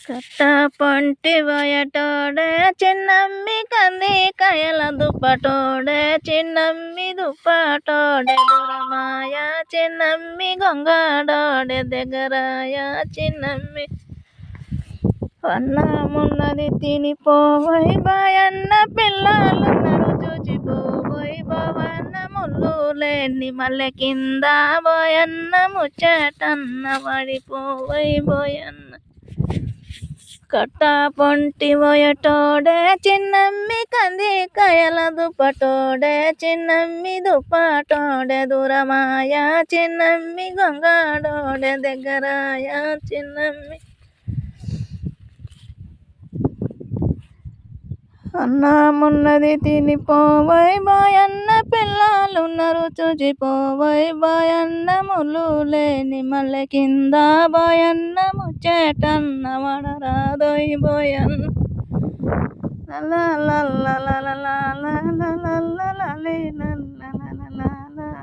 కట్ట పొంటి వయటోడే చిన్నమ్మి కంది కయల దుప్పటోడే చిన్నమ్మి దుప్పటోడే దూరమాయ చిన్నమ్మి గొంగడోడే దగ్గరాయ చిన్నమ్మి అన్నమున్నది తినిపోవై బాయన్న పిల్లలున్నారు చూచిపోవై బావన్న ముళ్ళు లేని మల్లె కింద బోయన్న ముచ్చటన్న పడిపోవై బోయన్న కట్ట పొంటి పోయటోడే చిన్నమ్మి కంది కయల దుప్పటోడే చిన్నమ్మి దుప్పటోడే దూరమాయ చిన్నమ్మి గొంగడోడే దగ్గరాయ చిన్నమ్మి అన్నమున్నది తినిపోవై బాయన్న పిల్లలున్నారు చూచిపోవై బాయన్న ముళ్ళు లేని మల్లె కింద బాయన్న ముచ్చటన్న వడరాదోయ్ బోయన్న లా లా లా లా లా లా